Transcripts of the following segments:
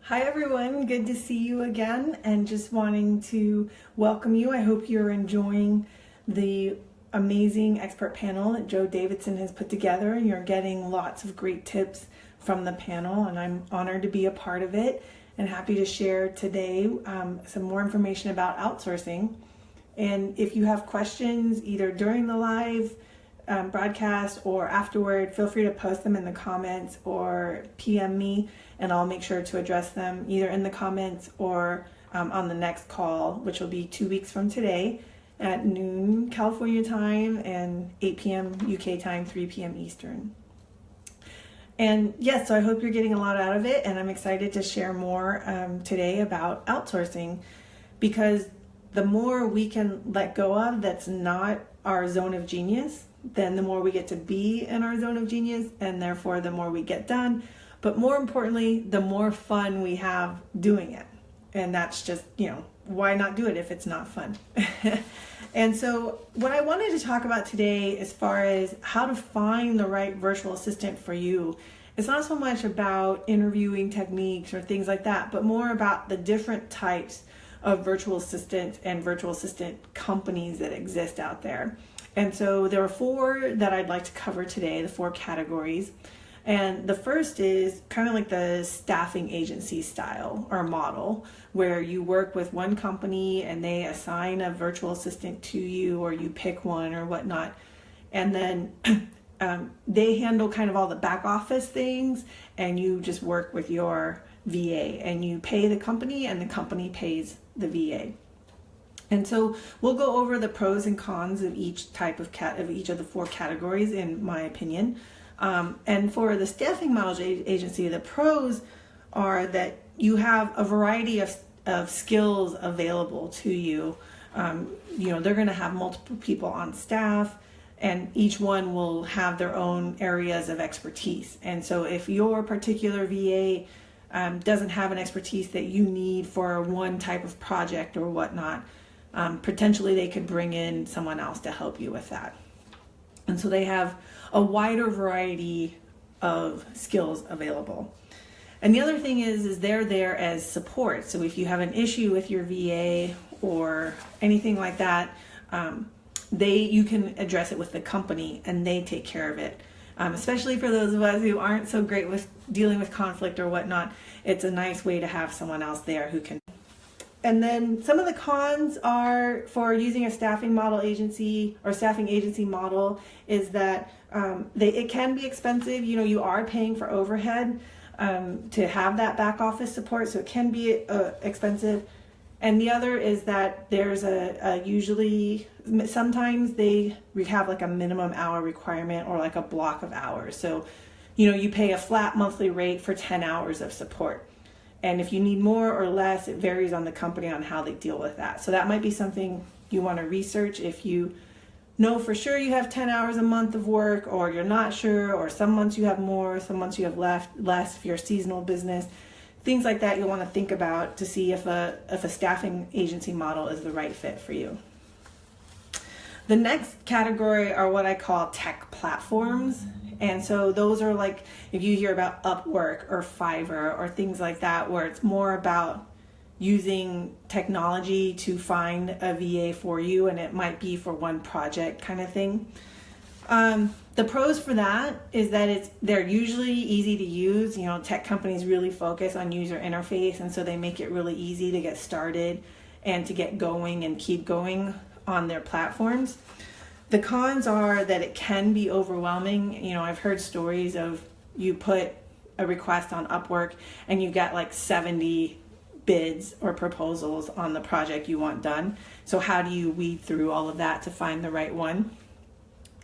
Hi everyone, good to see you again and just wanting to welcome you. I hope you're enjoying the amazing expert panel that Joe Davidson has put together and you're getting lots of great tips from the panel, and I'm honored to be a part of it and happy to share today some more information about outsourcing. And if you have questions either during the live broadcast or afterward, feel free to post them in the comments or PM me, and I'll make sure to address them either in the comments or on the next call, which will be 2 weeks from today at noon California time and 8 p.m. UK time, 3 p.m. Eastern. And yes, so I hope you're getting a lot out of it, and I'm excited to share more today about outsourcing, because the more we can let go of that's not our zone of genius, then the more we get to be in our zone of genius, and therefore the more we get done. But more importantly, the more fun we have doing it. And that's just, why not do it if it's not fun? And so what I wanted to talk about today, as far as how to find the right virtual assistant for you, it's not so much about interviewing techniques or things like that, but more about the different types of virtual assistants and virtual assistant companies that exist out there. And so there are 4 that I'd like to cover today, the 4 categories. And the first is kind of like the staffing agency style or model, where you work with one company and they assign a virtual assistant to you, or you pick one or whatnot. And then they handle kind of all the back office things, and you just work with your VA, and you pay the company and the company pays the VA. And so we'll go over the pros and cons of each type of each of the 4 categories, in my opinion. And for the staffing model agency, the pros are that you have a variety of skills available to you. They're going to have multiple people on staff, and each one will have their own areas of expertise. And so if your particular VA doesn't have an expertise that you need for one type of project or whatnot, potentially they could bring in someone else to help you with that. And so they have a wider variety of skills available. And the other thing is they're there as support. So if you have an issue with your VA or anything like that, you can address it with the company and they take care of it. Especially for those of us who aren't so great with dealing with conflict or whatnot, it's a nice way to have someone else there who can. And then some of the cons are for using a staffing agency model is that it can be expensive. You are paying for overhead to have that back office support, so it can be expensive. And the other is that there's sometimes they have like a minimum hour requirement or like a block of hours. So, you pay a flat monthly rate for 10 hours of support. And if you need more or less, it varies on the company on how they deal with that. So that might be something you want to research if you know for sure you have 10 hours a month of work, or you're not sure, or some months you have more, some months you have less if you're a seasonal business. Things like that you'll want to think about to see if a staffing agency model is the right fit for you. The next category are what I call tech platforms. And so those are like, if you hear about Upwork or Fiverr or things like that, where it's more about using technology to find a VA for you, and it might be for one project kind of thing. The pros for that is that they're usually easy to use. Tech companies really focus on user interface, and so they make it really easy to get started and to get going and keep going on their platforms. The cons are that it can be overwhelming. I've heard stories of you put a request on Upwork and you get like 70 bids or proposals on the project you want done. So how do you weed through all of that to find the right one?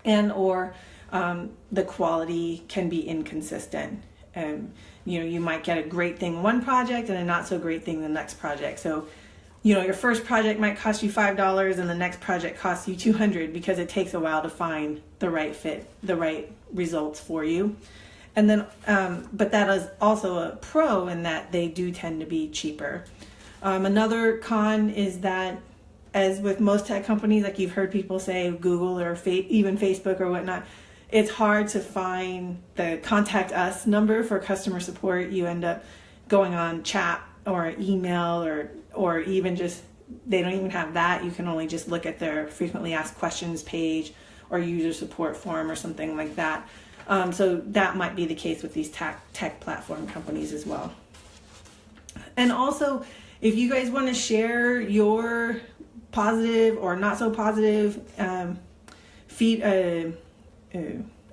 Or the quality can be inconsistent. And you might get a great thing one project and a not so great thing the next project. So your first project might cost you $5 and the next project costs you $200, because it takes a while to find the right fit, the right results for you. And then, but that is also a pro in that they do tend to be cheaper. Another con is that, as with most tech companies, like you've heard people say, Google or even Facebook or whatnot, it's hard to find the contact us number for customer support. You end up going on chat or email, or even just, they don't even have that. You can only just look at their frequently asked questions page or user support form or something like that. So that might be the case with these tech platform companies as well. And also, if you guys want to share your positive or not so positive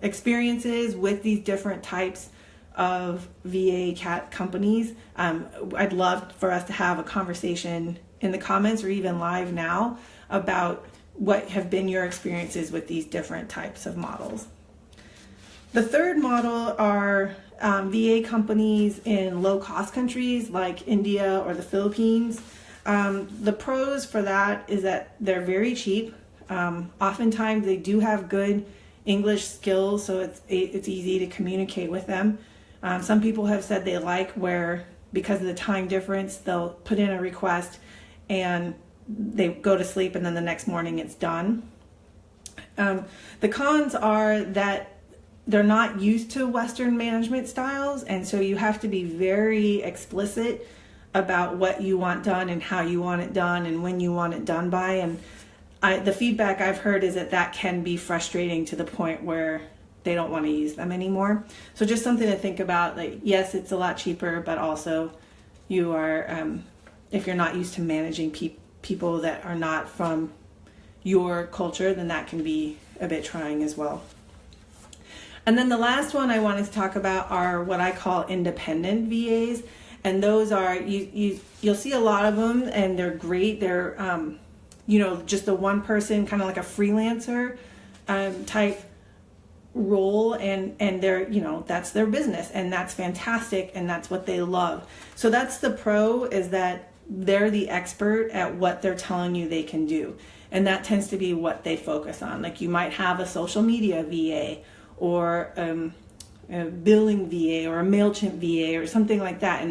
experiences with these different types of VA companies, I'd love for us to have a conversation in the comments or even live now about what have been your experiences with these different types of models. The third model are VA companies in low-cost countries like India or the Philippines. The pros for that is that they're very cheap. Oftentimes they do have good English skills, so it's easy to communicate with them. Some people have said they like where, because of the time difference, they'll put in a request and they go to sleep and then the next morning it's done. The cons are that they're not used to Western management styles, and so you have to be very explicit about what you want done and how you want it done and when you want it done by. And the feedback I've heard is that can be frustrating to the point where they don't want to use them anymore. So just something to think about, like, yes, it's a lot cheaper, but also you are, if you're not used to managing people that are not from your culture, then that can be a bit trying as well. And then the last one I wanted to talk about are what I call independent VAs. And those are, you'll see a lot of them, and they're great. They're, just the one person, kind of like a freelancer type role, and they're, that's their business, and that's fantastic, and that's what they love. So that's the pro, is that they're the expert at what they're telling you they can do. And that tends to be what they focus on. Like, you might have a social media VA, or a billing VA, or a MailChimp VA, or something like that.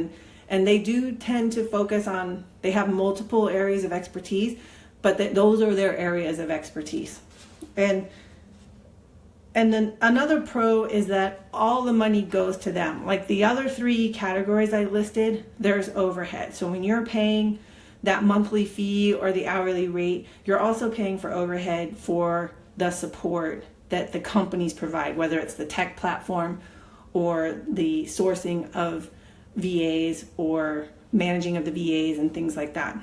And they do tend to focus on, they have multiple areas of expertise, but those are their areas of expertise. And then another pro is that all the money goes to them. Like the other three categories I listed, there's overhead. So when you're paying that monthly fee or the hourly rate, you're also paying for overhead for the support that the companies provide, whether it's the tech platform or the sourcing of VAs or managing of the VAs and things like that.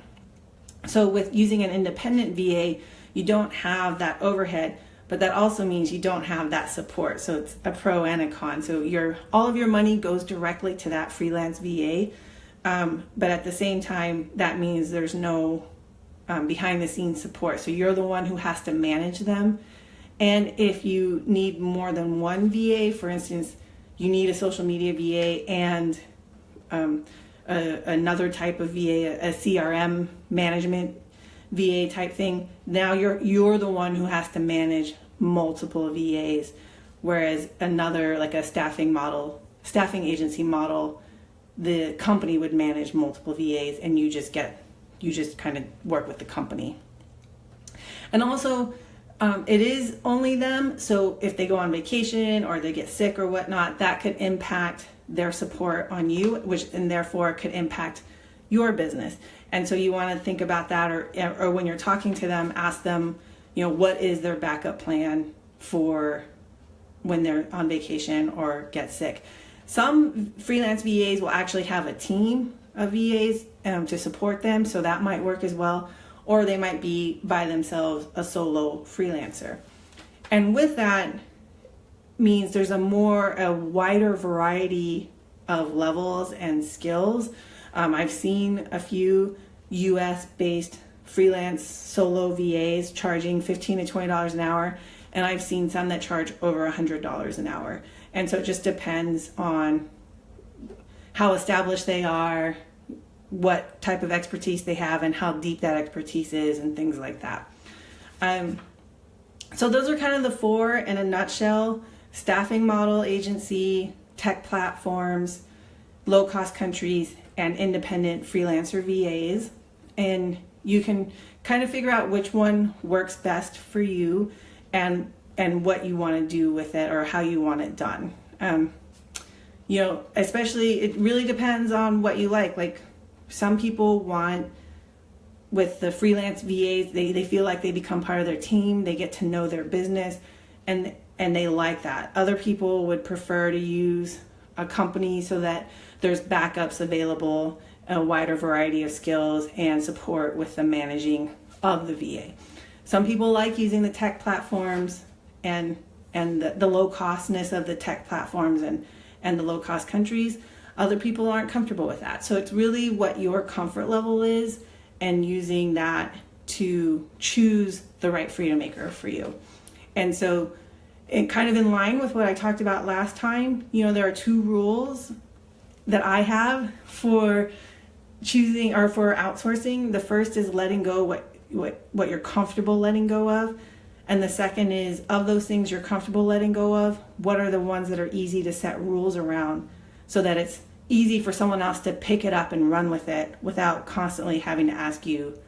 So with using an independent VA, you don't have that overhead, but that also means you don't have that support. So it's a pro and a con. So all of your money goes directly to that freelance VA, but at the same time, that means there's no behind the scenes support. So you're the one who has to manage them. And if you need more than one VA, for instance, you need a social media VA and another type of VA, a CRM management VA type thing, now you're the one who has to manage multiple VAs, whereas another, like a staffing agency model, the company would manage multiple VAs and you just kind of work with the company. And also, it is only them, so if they go on vacation or they get sick or whatnot, that could impact their support on you, and therefore could impact your business. And so you want to think about that, or when you're talking to them, ask them, what is their backup plan for when they're on vacation or get sick. Some freelance VAs will actually have a team of VAs to support them, so that might work as well. Or they might be by themselves, a solo freelancer. And with that means there's a wider variety of levels and skills. I've seen a few US-based freelance solo VAs charging $15 to $20 an hour, and I've seen some that charge over $100 an hour. And so it just depends on how established they are, what type of expertise they have, and how deep that expertise is, and things like that. So those are kind of the four in a nutshell: staffing model agency, tech platforms, low-cost countries, and independent freelancer VAs. And you can kind of figure out which one works best for you and what you want to do with it, or how you want it done. especially it really depends on what you like. Like some people want, with the freelance VAs, they feel like they become part of their team, they get to know their business, and they like that. Other people would prefer to use a company so that there's backups available, a wider variety of skills, and support with the managing of the VA. Some people like using the tech platforms and the low costness of the tech platforms and the low cost countries. Other people aren't comfortable with that. So it's really what your comfort level is, and using that to choose the right freedom maker for you. And so, and kind of in line with what I talked about last time, there are 2 rules that I have for choosing or for outsourcing. The first is letting go what you're comfortable letting go of. And the second is, of those things you're comfortable letting go of, what are the ones that are easy to set rules around so that it's easy for someone else to pick it up and run with it without constantly having to ask you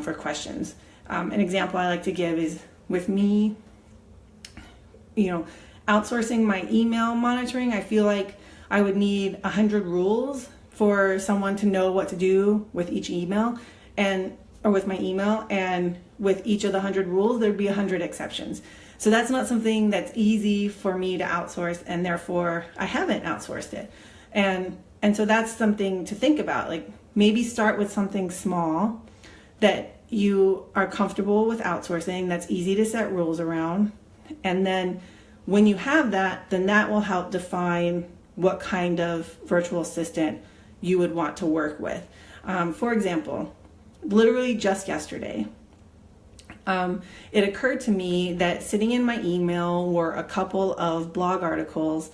for questions. An example I like to give is with me, outsourcing my email monitoring. I feel like I would need 100 rules for someone to know what to do with each email or with my email, and with each of the 100 rules, there'd be 100 exceptions. So that's not something that's easy for me to outsource, and therefore I haven't outsourced it. And so that's something to think about. Like maybe start with something small that you are comfortable with outsourcing, that's easy to set rules around. And then when you have that, then that will help define what kind of virtual assistant you would want to work with. For example, literally just yesterday, it occurred to me that sitting in my email were a couple of blog articles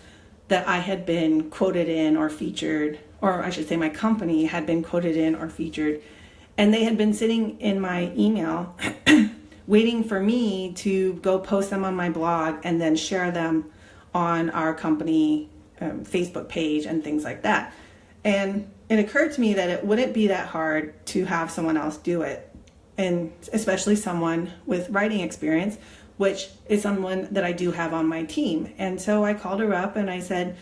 that I had been quoted in or featured, or I should say my company had been quoted in or featured, and they had been sitting in my email waiting for me to go post them on my blog and then share them on our company Facebook page and things like that. And it occurred to me that it wouldn't be that hard to have someone else do it, and especially someone with writing experience, which is someone that I do have on my team. And so I called her up and I said,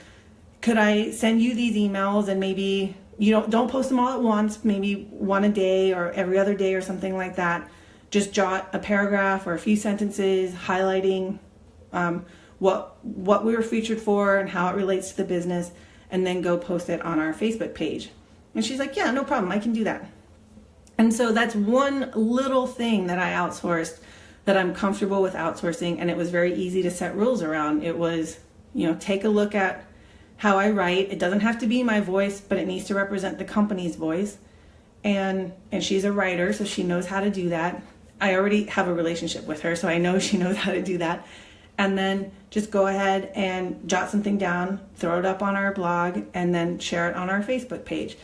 could I send you these emails, and maybe don't post them all at once, maybe one a day or every other day or something like that. Just jot a paragraph or a few sentences highlighting what we were featured for and how it relates to the business, and then go post it on our Facebook page. And she's like, yeah, no problem, I can do that. And so that's one little thing that I outsourced that I'm comfortable with outsourcing, and it was very easy to set rules around. It was, take a look at how I write. It doesn't have to be my voice, but it needs to represent the company's voice. And she's a writer, so she knows how to do that. I already have a relationship with her, so I know she knows how to do that. And then just go ahead and jot something down, throw it up on our blog, and then share it on our Facebook page.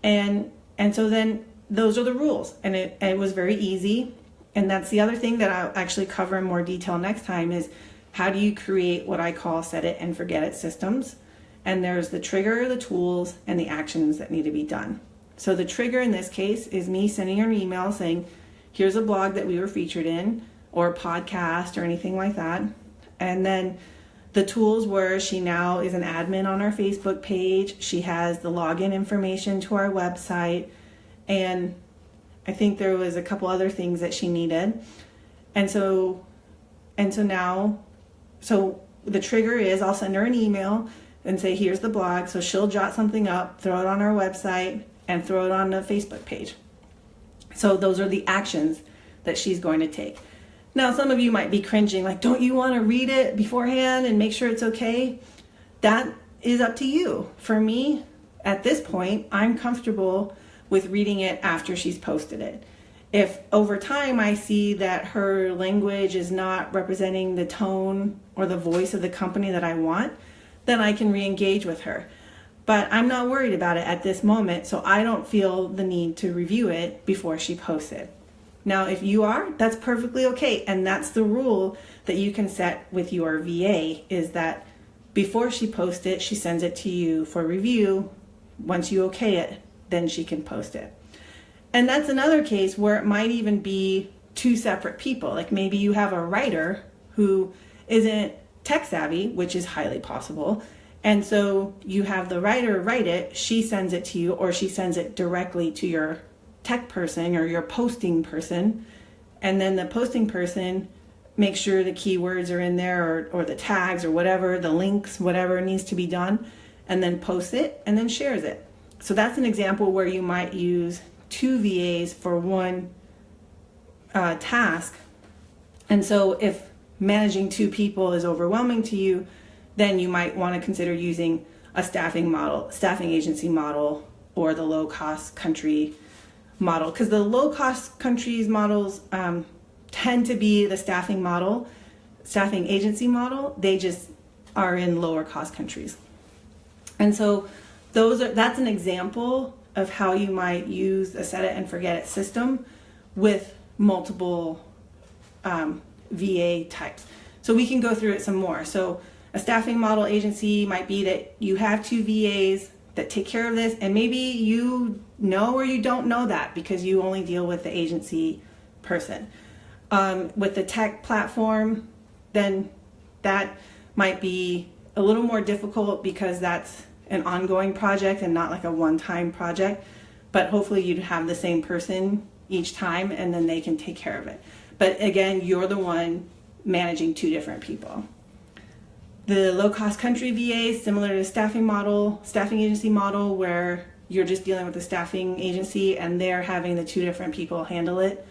And so then those are the rules, and it was very easy. And that's the other thing that I'll actually cover in more detail next time, is how do you create what I call set it and forget it systems. And there's the trigger, the tools, and the actions that need to be done. So the trigger in this case is me sending her an email saying, here's a blog that we were featured in, or a podcast or anything like that. And then the tools were, she now is an admin on our Facebook page. She has the login information to our website. And I think there was a couple other things that she needed. And so the trigger is, I'll send her an email and say, here's the blog. So she'll jot something up, throw it on our website, and throw it on the Facebook page. So those are the actions that she's going to take. Now, some of you might be cringing, like, don't you want to read it beforehand and make sure it's okay? That is up to you. For me, at this point, I'm comfortable with reading it after she's posted it. If over time I see that her language is not representing the tone or the voice of the company that I want, then I can re-engage with her. But I'm not worried about it at this moment, so I don't feel the need to review it before she posts it. Now, if you are, that's perfectly okay. And that's the rule that you can set with your VA, is that before she posts it, she sends it to you for review. Once you okay it, then she can post it. And that's another case where it might even be two separate people. Like maybe you have a writer who isn't tech savvy, which is highly possible, And so you have the writer write it, she sends it to you, or she sends it directly to your tech person or your posting person. And then the posting person makes sure the keywords are in there, or the tags or whatever, the links, whatever needs to be done, and then posts it and then shares it. So that's an example where you might use 2 VAs for one task. And so if managing 2 people is overwhelming to you, then you might want to consider using a staffing agency model, or the low-cost country model, because the low-cost countries models tend to be the staffing agency model. They just are in lower cost countries. And so that's an example of how you might use a set it and forget it system with multiple VA types. So we can go through it some more. So a staffing model agency might be that you have 2 VAs that take care of this, and maybe you know or you don't know that because you only deal with the agency person. With the tech platform, then that might be a little more difficult because that's an ongoing project and not like a one-time project, but hopefully you'd have the same person each time and then they can take care of it. But again, you're the one managing 2 different people. The low-cost country VA is similar to staffing agency model, where you're just dealing with the staffing agency and they're having the 2 different people handle it.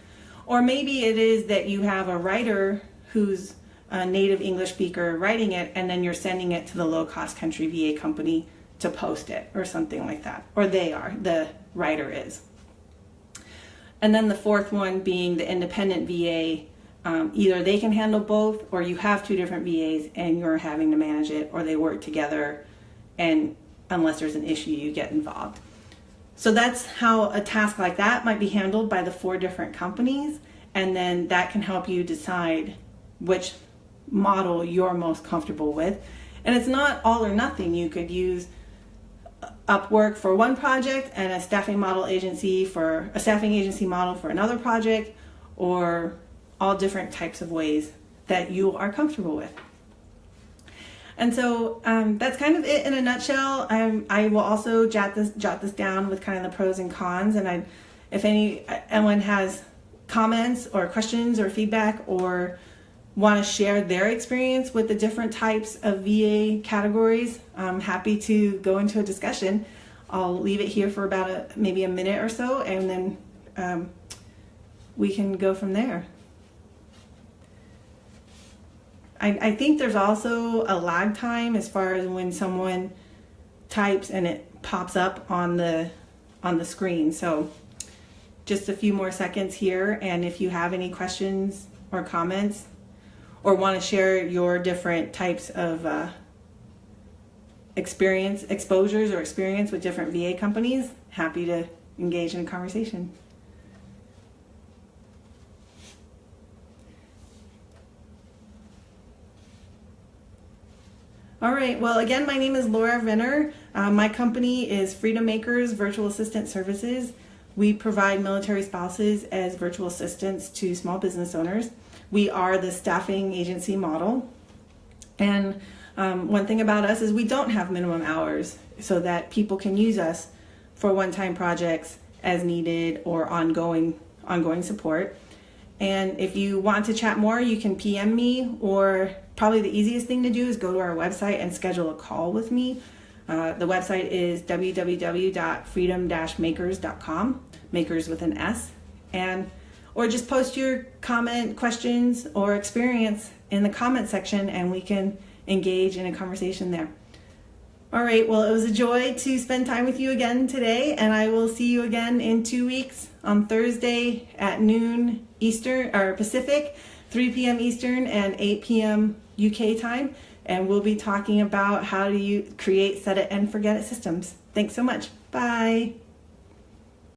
Or maybe it is that you have a writer who's a native English speaker writing it, and then you're sending it to the low-cost country VA company to post it or something like that. Or the writer is. And then the 4th one being the independent VA. Either they can handle both, or you have 2 different VAs and you're having to manage it, or they work together, and unless there's an issue, you get involved. So that's how a task like that might be handled by the 4 different companies, and then that can help you decide which model you're most comfortable with. And it's not all or nothing. You could use Upwork for one project and a staffing agency model for another project, or all different types of ways that you are comfortable with. And so that's kind of it in a nutshell. I will also jot this down with kind of the pros and cons. And if anyone has comments or questions or feedback, or want to share their experience with the different types of VA categories, I'm happy to go into a discussion. I'll leave it here for about maybe a minute or so, and then we can go from there. I think there's also a lag time as far as when someone types and it pops up on the screen. So just a few more seconds here, and if you have any questions or comments, or want to share your different types of exposures or experience with different VA companies, happy to engage in a conversation. All right, well, again, my name is Laura Venner. My company is Freedom Makers Virtual Assistant Services. We provide military spouses as virtual assistants to small business owners. We are the staffing agency model. And one thing about us is we don't have minimum hours, so that people can use us for one-time projects as needed, or ongoing support. And if you want to chat more, you can PM me, or probably the easiest thing to do is go to our website and schedule a call with me. The website is www.freedom-makers.com, makers with an S, or just post your comment, questions, or experience in the comment section, and we can engage in a conversation there. All right, well, it was a joy to spend time with you again today, and I will see you again in 2 weeks on Thursday at noon Eastern or Pacific, 3 p.m. Eastern, and 8 p.m. UK time, and we'll be talking about how do you create set it and forget it systems. Thanks so much. Bye.